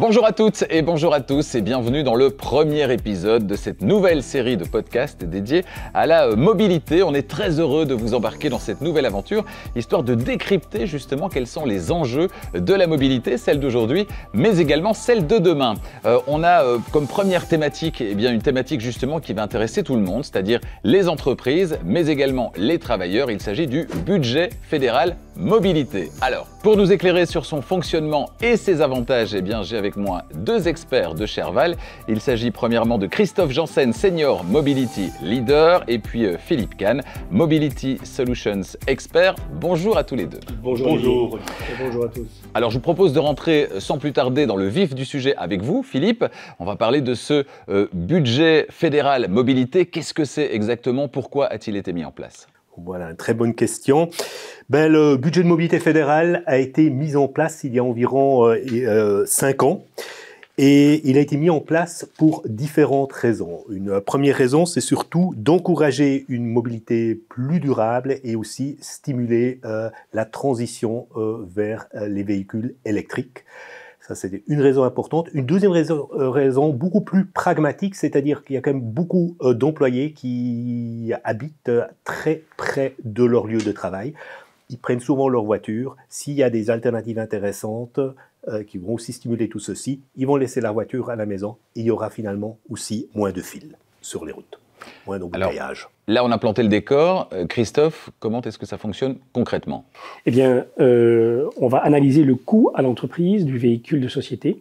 Bonjour à toutes et bonjour à tous et bienvenue dans le premier épisode de cette nouvelle série de podcasts dédiée à la mobilité. On est très heureux de vous embarquer dans cette nouvelle aventure, histoire de décrypter justement quels sont les enjeux de la mobilité, celle d'aujourd'hui, mais également celle de demain. On a comme première thématique, une thématique justement qui va intéresser tout le monde, c'est-à-dire les entreprises, mais également les travailleurs. Il s'agit du budget fédéral mobilité. Alors, pour nous éclairer sur son fonctionnement et ses avantages, j'ai avec moi deux experts de Cherval. Il s'agit premièrement de Christophe Janssen, Senior Mobility Leader, et puis Philippe Kahn, Mobility Solutions Expert. Bonjour à tous les deux. Bonjour. Bonjour. Et bonjour à tous. Alors, je vous propose de rentrer sans plus tarder dans le vif du sujet avec vous, Philippe. On va parler de ce budget fédéral mobilité. Qu'est-ce que c'est exactement? Pourquoi a-t-il été mis en place? Voilà, une très bonne question. Le budget de mobilité fédéral a été mis en place il y a environ 5 ans. Et il a été mis en place pour différentes raisons. Une première raison, c'est surtout d'encourager une mobilité plus durable et aussi stimuler la transition vers les véhicules électriques. Ça, c'était une raison importante. Une deuxième raison beaucoup plus pragmatique, c'est-à-dire qu'il y a quand même beaucoup d'employés qui habitent très près de leur lieu de travail. Ils prennent souvent leur voiture. S'il y a des alternatives intéressantes qui vont aussi stimuler tout ceci, ils vont laisser la voiture à la maison. Et il y aura finalement aussi moins de files sur les routes, moins d'embouteillages. Là, on a planté le décor. Christophe, comment est-ce que ça fonctionne concrètement? On va analyser le coût à l'entreprise du véhicule de société.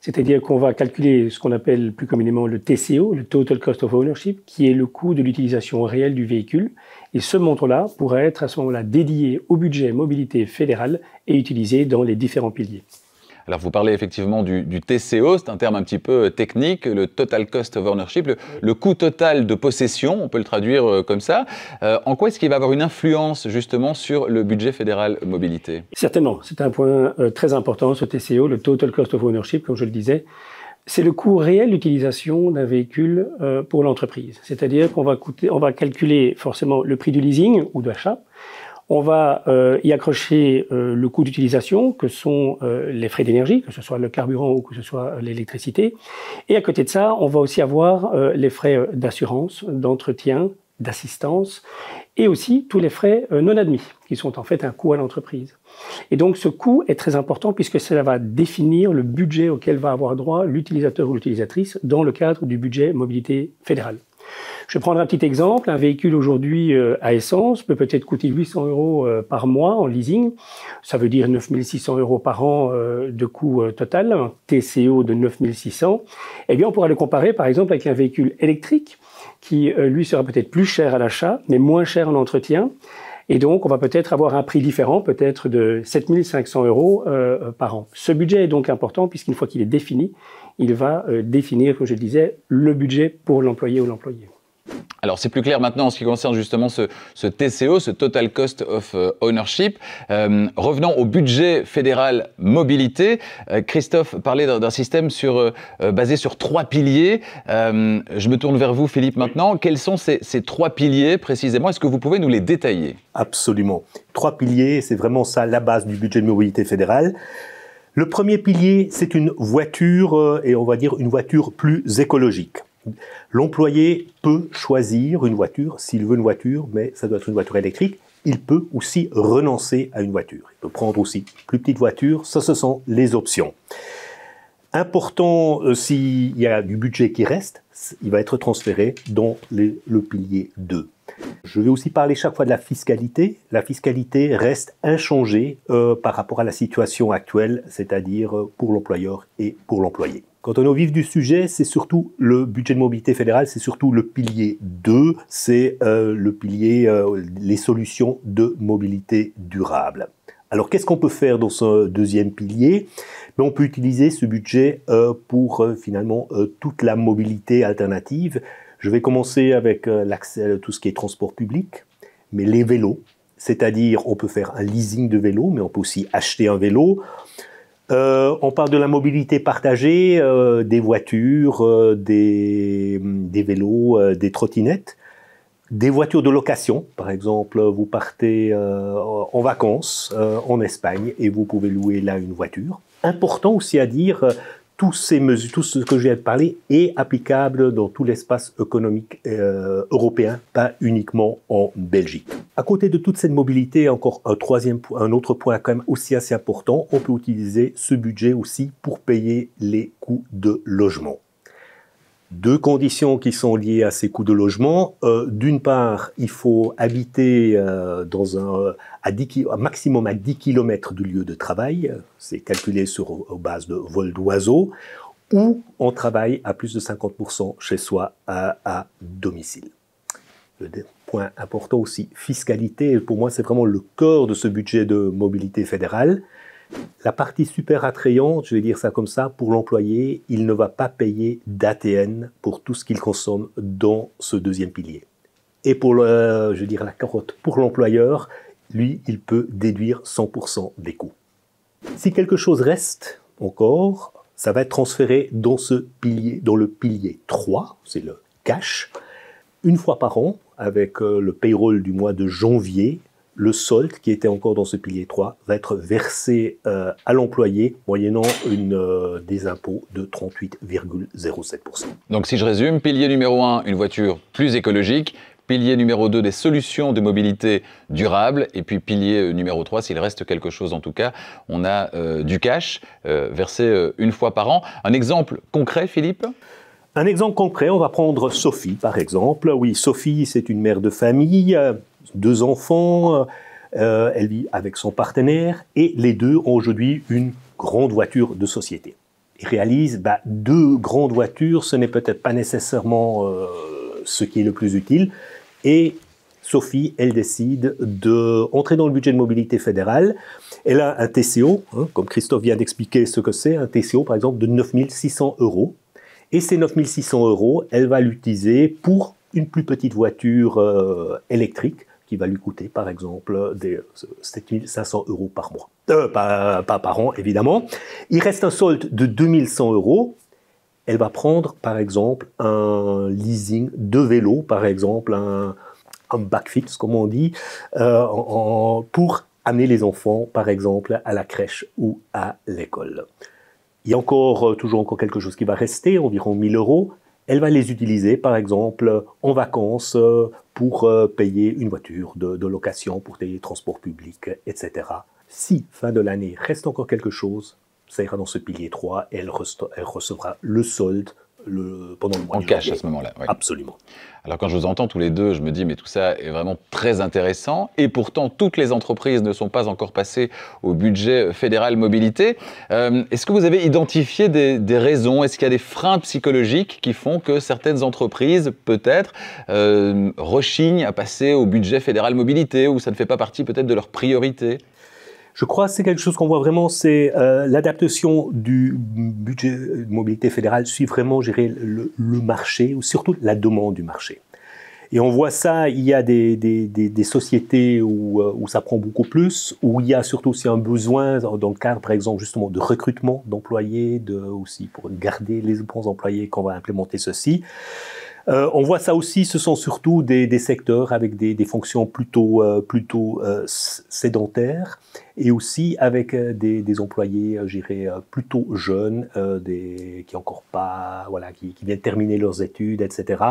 C'est-à-dire qu'on va calculer ce qu'on appelle plus communément le TCO, le Total Cost of Ownership, qui est le coût de l'utilisation réelle du véhicule. Et ce montant-là pourrait être à ce moment-là dédié au budget mobilité fédéral et utilisé dans les différents piliers. Alors, vous parlez effectivement du TCO, c'est un terme un petit peu technique, le Total Cost of Ownership, le coût total de possession, on peut le traduire comme ça. En quoi est-ce qu'il va avoir une influence justement sur le budget fédéral mobilité? Certainement, c'est un point très important, ce TCO, le Total Cost of Ownership, comme je le disais. C'est le coût réel d'utilisation d'un véhicule pour l'entreprise. C'est-à-dire qu'on va calculer forcément le prix du leasing ou d'achat. On va y accrocher le coût d'utilisation, que sont les frais d'énergie, que ce soit le carburant ou que ce soit l'électricité. Et à côté de ça, on va aussi avoir les frais d'assurance, d'entretien, d'assistance, et aussi tous les frais non admis, qui sont en fait un coût à l'entreprise. Et donc ce coût est très important puisque cela va définir le budget auquel va avoir droit l'utilisateur ou l'utilisatrice dans le cadre du budget mobilité fédérale. Je vais prendre un petit exemple. Un véhicule aujourd'hui à essence peut-être coûter 800 € par mois en leasing. Ça veut dire 9 600 € par an de coût total, un TCO de 9 600. Eh bien, on pourra le comparer par exemple avec un véhicule électrique qui, lui, sera peut-être plus cher à l'achat, mais moins cher en entretien. Et donc, on va peut-être avoir un prix différent, peut-être de 7 500 € par an. Ce budget est donc important puisqu'une fois qu'il est défini, il va définir, comme je le disais, le budget pour l'employé ou l'employé. Alors, c'est plus clair maintenant en ce qui concerne justement ce TCO, ce Total Cost of Ownership. Revenons au budget fédéral mobilité. Christophe parlait d'un système basé sur 3 piliers. Je me tourne vers vous, Philippe, maintenant. Quels sont ces 3 piliers précisément? Est-ce que vous pouvez nous les détailler? Absolument. 3 piliers, c'est vraiment ça la base du budget de mobilité fédérale. Le premier pilier, c'est une voiture, et on va dire une voiture plus écologique. L'employé peut choisir une voiture, s'il veut une voiture, mais ça doit être une voiture électrique. Il peut aussi renoncer à une voiture. Il peut prendre aussi une plus petite voiture. Ça, ce sont les options. Important, s'il y a du budget qui reste, il va être transféré dans le pilier 2. Je vais aussi parler chaque fois de la fiscalité. La fiscalité reste inchangée par rapport à la situation actuelle, c'est-à-dire pour l'employeur et pour l'employé. Quand on est au vif du sujet, c'est surtout le budget de mobilité fédérale, c'est surtout le pilier 2, c'est le pilier les solutions de mobilité durable. Alors qu'est-ce qu'on peut faire dans ce deuxième pilier? On peut utiliser ce budget pour finalement toute la mobilité alternative. Je vais commencer avec l'accès à tout ce qui est transport public, mais les vélos, c'est-à-dire on peut faire un leasing de vélo, mais on peut aussi acheter un vélo. On parle de la mobilité partagée, des voitures, des vélos, des trottinettes, des voitures de location. Par exemple, vous partez en vacances en Espagne et vous pouvez louer là une voiture. Important aussi à dire, toutes ces mesures, tout ce que je viens de parler est applicable dans tout l'espace économique européen, pas uniquement en Belgique. À côté de toute cette mobilité, encore un autre point quand même aussi assez important, on peut utiliser ce budget aussi pour payer les coûts de logement. Deux conditions qui sont liées à ces coûts de logement. D'une part, il faut habiter maximum à 10 km du lieu de travail. C'est calculé sur base de vol d'oiseau. Ou on travaille à plus de 50% chez soi à domicile. Le point important aussi, fiscalité. Pour moi, c'est vraiment le cœur de ce budget de mobilité fédérale. La partie super attrayante, je vais dire ça comme ça, pour l'employé, il ne va pas payer d'ATN pour tout ce qu'il consomme dans ce deuxième pilier. Et pour la carotte pour l'employeur, lui, il peut déduire 100% des coûts. Si quelque chose reste encore, ça va être transféré dans le pilier 3, c'est le cash. Une fois par an, avec le payroll du mois de janvier, le solde qui était encore dans ce pilier 3 va être versé à l'employé moyennant des impôts de 38,07%. Donc si je résume, pilier numéro 1, une voiture plus écologique, pilier numéro 2, des solutions de mobilité durable, et puis pilier numéro 3, s'il reste quelque chose en tout cas, on a du cash versé une fois par an. Un exemple concret, Philippe ? Un exemple concret, on va prendre Sophie par exemple. Oui, Sophie, c'est une mère de famille, 2 enfants, elle vit avec son partenaire et les deux ont aujourd'hui une grande voiture de société. Ils réalisent 2 grandes voitures, ce n'est peut-être pas nécessairement ce qui est le plus utile. Et Sophie, elle décide d'entrer dans le budget de mobilité fédérale. Elle a un TCO, comme Christophe vient d'expliquer ce que c'est, un TCO par exemple de 9 600 €. Et ces 9 600 €, elle va l'utiliser pour une plus petite voiture électrique qui va lui coûter par exemple des 7 500 € par mois. Pas par an évidemment. Il reste un solde de 2 100 €. Elle va prendre par exemple un leasing de vélo, par exemple un backfit, comme on dit, pour amener les enfants par exemple à la crèche ou à l'école. Il y a toujours encore quelque chose qui va rester, environ 1 000 €. Elle va les utiliser, par exemple, en vacances pour payer une voiture de location, pour payer les transports publics, etc. Si, fin de l'année, reste encore quelque chose, ça ira dans ce pilier 3 et elle recevra le solde pendant le mois de janvier. En cash à ce moment-là. Oui. Absolument. Alors quand je vous entends tous les deux, je me dis mais tout ça est vraiment très intéressant et pourtant toutes les entreprises ne sont pas encore passées au budget fédéral mobilité. Est-ce que vous avez identifié des raisons? Est-ce qu'il y a des freins psychologiques qui font que certaines entreprises peut-être rechignent à passer au budget fédéral mobilité ou ça ne fait pas partie peut-être de leurs priorités? Je crois que c'est quelque chose qu'on voit vraiment, c'est l'adaptation du budget de mobilité fédérale suit vraiment, je dirais, le marché, ou surtout la demande du marché. Et on voit ça, il y a des sociétés où ça prend beaucoup plus, où il y a surtout aussi un besoin dans le cadre, par exemple, justement, de recrutement d'employés, aussi pour garder les bons employés qu'on va implémenter ceci. On voit ça aussi, ce sont surtout des secteurs avec des fonctions plutôt sédentaires et aussi avec des employés, je dirais, plutôt jeunes, qui encore pas, qui viennent terminer leurs études, etc.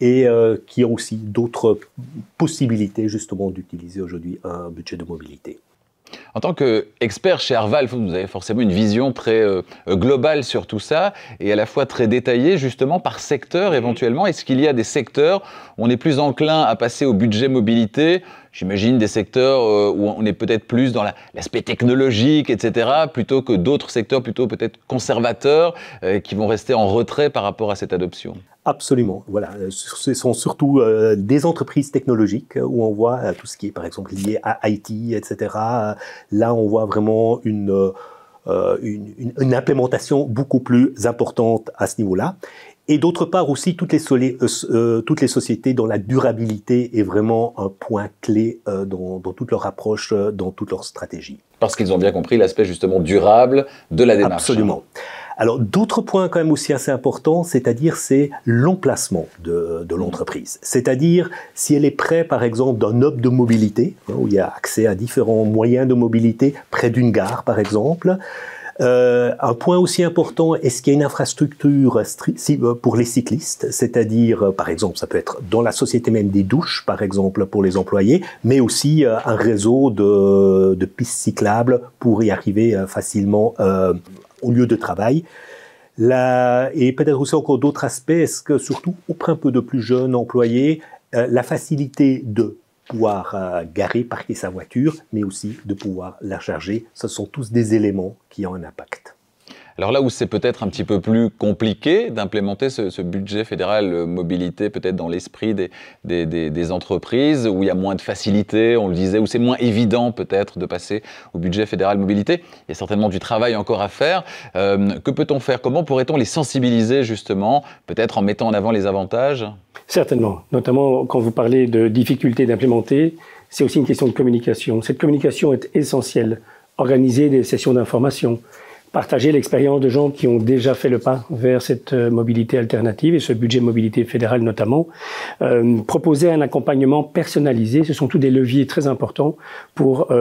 Et qui ont aussi d'autres possibilités justement d'utiliser aujourd'hui un budget de mobilité. En tant qu'expert chez Arval, vous avez forcément une vision très globale sur tout ça et à la fois très détaillée justement par secteur éventuellement. Est-ce qu'il y a des secteurs où on est plus enclin à passer au budget mobilité? J'imagine des secteurs où on est peut-être plus dans l'aspect technologique, etc., plutôt que d'autres secteurs plutôt peut-être conservateurs qui vont rester en retrait par rapport à cette adoption. Absolument. Voilà. Ce sont surtout des entreprises technologiques où on voit tout ce qui est par exemple lié à IT, etc. Là, on voit vraiment une implémentation beaucoup plus importante à ce niveau-là. Et d'autre part aussi, toutes les sociétés dont la durabilité est vraiment un point clé dans toute leur approche, dans toute leur stratégie. Parce qu'ils ont bien compris l'aspect justement durable de la démarche. Absolument. Alors, d'autres points quand même aussi assez importants, c'est-à-dire c'est l'emplacement de l'entreprise. C'est-à-dire si elle est près, par exemple, d'un hub de mobilité, où il y a accès à différents moyens de mobilité, près d'une gare, par exemple, Un point aussi important, est-ce qu'il y a une infrastructure pour les cyclistes, c'est-à-dire, par exemple, ça peut être dans la société même des douches, par exemple, pour les employés, mais aussi un réseau de pistes cyclables pour y arriver facilement au lieu de travail. Et peut-être aussi encore d'autres aspects, est-ce que surtout auprès un peu de plus jeunes employés, la facilité de pouvoir garer, parquer sa voiture, mais aussi de pouvoir la charger, ce sont tous des éléments qui ont un impact. Alors là où c'est peut-être un petit peu plus compliqué d'implémenter ce budget fédéral mobilité, peut-être dans l'esprit des entreprises, où il y a moins de facilité, on le disait, où c'est moins évident peut-être de passer au budget fédéral mobilité. Il y a certainement du travail encore à faire. Que peut-on faire? Comment pourrait-on les sensibiliser justement, peut-être en mettant en avant les avantages? Certainement, notamment quand vous parlez de difficultés d'implémenter, c'est aussi une question de communication. Cette communication est essentielle. Organiser des sessions d'information, partager l'expérience de gens qui ont déjà fait le pas vers cette mobilité alternative et ce budget mobilité fédéral notamment. Proposer un accompagnement personnalisé, ce sont tous des leviers très importants pour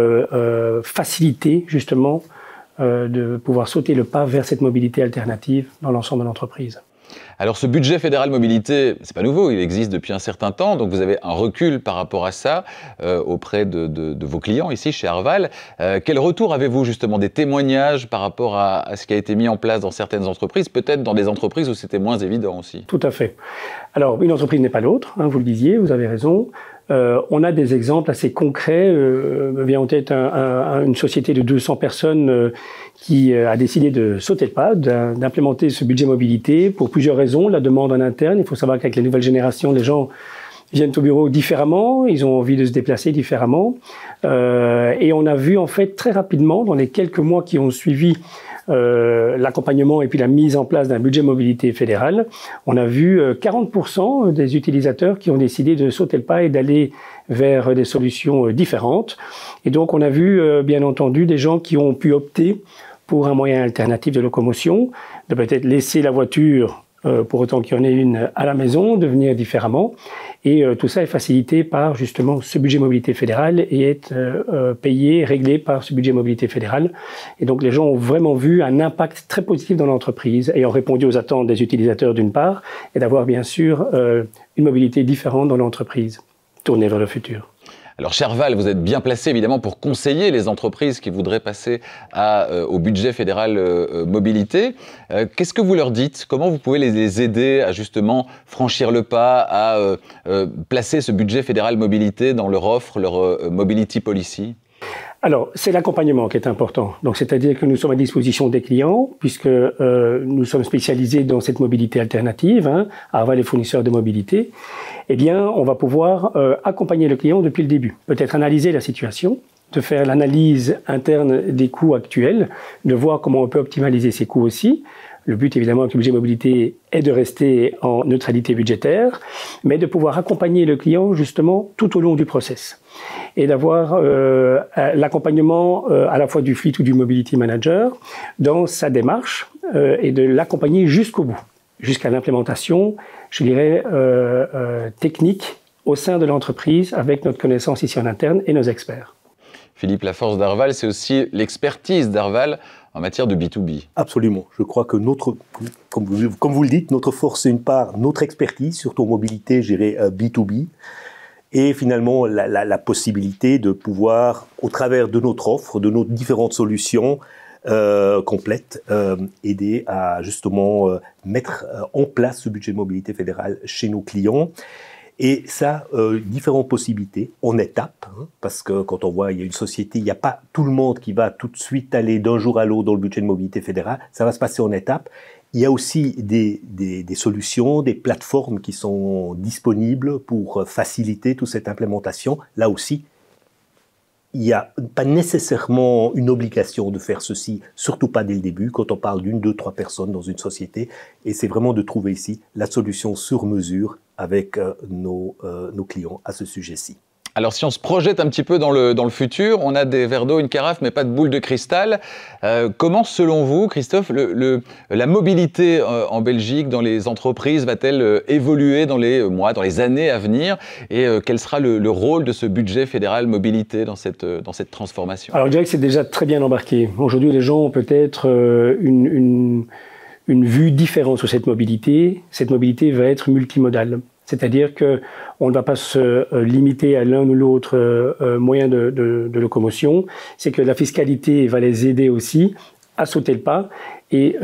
faciliter justement de pouvoir sauter le pas vers cette mobilité alternative dans l'ensemble de l'entreprise. Alors ce budget fédéral mobilité, c'est pas nouveau, il existe depuis un certain temps, donc vous avez un recul par rapport à ça auprès de vos clients ici chez Arval. Quel retour avez-vous justement, des témoignages par rapport à ce qui a été mis en place dans certaines entreprises, peut-être dans des entreprises où c'était moins évident aussi? Tout à fait. Alors une entreprise n'est pas l'autre, hein, vous le disiez, vous avez raison. On a des exemples assez concrets. Me vient en tête une société de 200 personnes qui a décidé de sauter le pas, d'implémenter ce budget mobilité pour plusieurs raisons. La demande en interne, il faut savoir qu'avec les nouvelles générations, les gens viennent au bureau différemment, ils ont envie de se déplacer différemment. Et on a vu en fait très rapidement, dans les quelques mois qui ont suivi l'accompagnement et puis la mise en place d'un budget mobilité fédéral, on a vu 40% des utilisateurs qui ont décidé de sauter le pas et d'aller vers des solutions différentes. Et donc on a vu bien entendu des gens qui ont pu opter pour un moyen alternatif de locomotion, de peut-être laisser la voiture pour autant qu'il y en ait une à la maison, de venir différemment. Et tout ça est facilité par justement ce budget mobilité fédéral et est payé, réglé par ce budget mobilité fédéral. Et donc les gens ont vraiment vu un impact très positif dans l'entreprise et ont répondu aux attentes des utilisateurs d'une part et d'avoir bien sûr une mobilité différente dans l'entreprise, tournée vers le futur. Alors chez Arval, vous êtes bien placé évidemment pour conseiller les entreprises qui voudraient passer au budget fédéral mobilité. Qu'est-ce que vous leur dites? Comment vous pouvez les aider à justement franchir le pas, à placer ce budget fédéral mobilité dans leur offre, leur mobility policy? Alors, c'est l'accompagnement qui est important. Donc, c'est-à-dire que nous sommes à disposition des clients, puisque nous sommes spécialisés dans cette mobilité alternative, hein, Arval est fournisseur de mobilité. Eh bien, on va pouvoir accompagner le client depuis le début. Peut-être analyser la situation, de faire l'analyse interne des coûts actuels, de voir comment on peut optimaliser ces coûts aussi. Le but, évidemment, avec le budget mobilité est de rester en neutralité budgétaire, mais de pouvoir accompagner le client, justement, tout au long du process. Et d'avoir l'accompagnement à la fois du fleet ou du mobility manager dans sa démarche et de l'accompagner jusqu'au bout, jusqu'à l'implémentation, je dirais, technique au sein de l'entreprise avec notre connaissance ici en interne et nos experts. Philippe, la force d'Arval, c'est aussi l'expertise d'Arval en matière de B2B. Absolument. Je crois que comme vous le dites, notre force, c'est une part, notre expertise, surtout en mobilité, je dirais B2B, et finalement la possibilité de pouvoir, au travers de notre offre, de nos différentes solutions complètes, aider à justement mettre en place ce budget de mobilité fédérale chez nos clients. Et ça, différentes possibilités en étapes, hein, parce que quand on voit il y a une société, il n'y a pas tout le monde qui va tout de suite aller d'un jour à l'autre dans le budget de mobilité fédérale, ça va se passer en étapes. Il y a aussi des solutions, des plateformes qui sont disponibles pour faciliter toute cette implémentation. Là aussi, il n'y a pas nécessairement une obligation de faire ceci, surtout pas dès le début, quand on parle d'une, deux, trois personnes dans une société. Et c'est vraiment de trouver ici la solution sur mesure avec nos clients à ce sujet-ci. Alors si on se projette un petit peu dans le futur, on a des verres d'eau, une carafe, mais pas de boule de cristal. Comment, selon vous, Christophe, la mobilité en Belgique, dans les entreprises, va-t-elle évoluer dans les mois, dans les années à venir? Et quel sera le rôle de ce budget fédéral mobilité dans cette transformation? Alors je dirais que c'est déjà très bien embarqué. Aujourd'hui, les gens ont peut-être une vue différente sur cette mobilité. Cette mobilité va être multimodale. C'est-à-dire qu'on ne va pas se limiter à l'un ou l'autre moyen de locomotion. C'est que la fiscalité va les aider aussi à sauter le pas et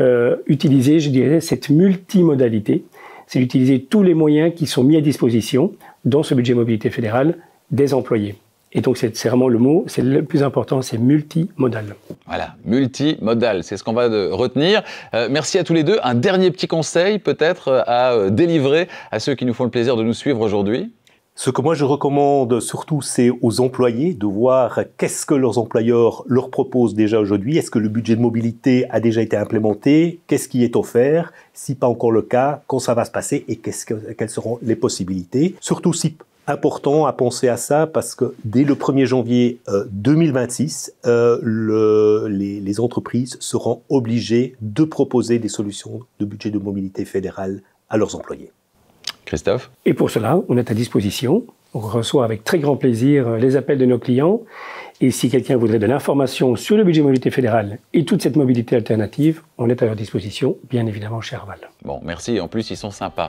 utiliser, je dirais, cette multimodalité. C'est d'utiliser tous les moyens qui sont mis à disposition dans ce budget mobilité fédérale des employés. Et donc, c'est vraiment le mot, c'est le plus important, c'est multimodal. Voilà, multimodal, c'est ce qu'on va retenir. Merci à tous les deux. Un dernier petit conseil, peut-être, à délivrer à ceux qui nous font le plaisir de nous suivre aujourd'hui. Ce que moi je recommande surtout, c'est aux employés de voir qu'est-ce que leurs employeurs leur proposent déjà aujourd'hui. Est-ce que le budget de mobilité a déjà été implémenté? Qu'est-ce qui est offert? Si pas encore le cas, quand ça va se passer et quelles seront les possibilités? Surtout si important à penser à ça parce que dès le 1er janvier 2026, les entreprises seront obligées de proposer des solutions de budget de mobilité fédérale à leurs employés. Christophe? Et pour cela, on est à disposition. On reçoit avec très grand plaisir les appels de nos clients. Et si quelqu'un voudrait de l'information sur le budget mobilité fédérale et toute cette mobilité alternative, on est à leur disposition, bien évidemment, chez Arval. Bon, merci. En plus, ils sont sympas.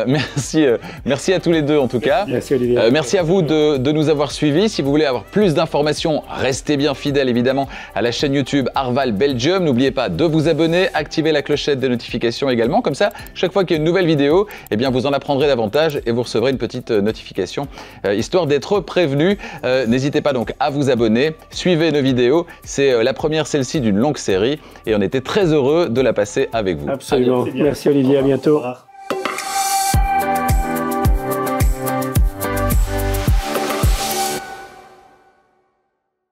Merci à tous les deux, en tout cas. Merci, Olivier. Merci à vous de nous avoir suivis. Si vous voulez avoir plus d'informations, restez bien fidèles, évidemment, à la chaîne YouTube Arval Belgium. N'oubliez pas de vous abonner, activer la clochette des notifications également. Comme ça, chaque fois qu'il y a une nouvelle vidéo, eh bien, vous en apprendrez davantage et vous recevrez une petite notification, histoire d'être prévenu. N'hésitez pas donc à vous abonner. Suivez nos vidéos. C'est la première, celle-ci, d'une longue série. Et on était très heureux de la passer avec vous. Absolument. Merci Olivier, à bientôt.